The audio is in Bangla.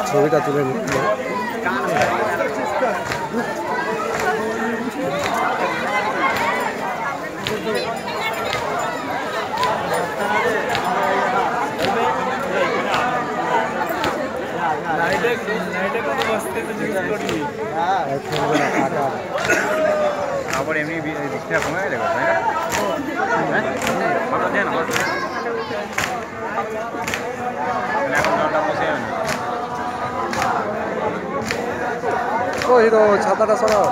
ছবিটা তুলে নিই আবার এমনি বৃষ্টিটা কমে গেলে তাই না কত দেন এখন জলটা বসে যাবে না ও হিরো ছাতাটা সরাও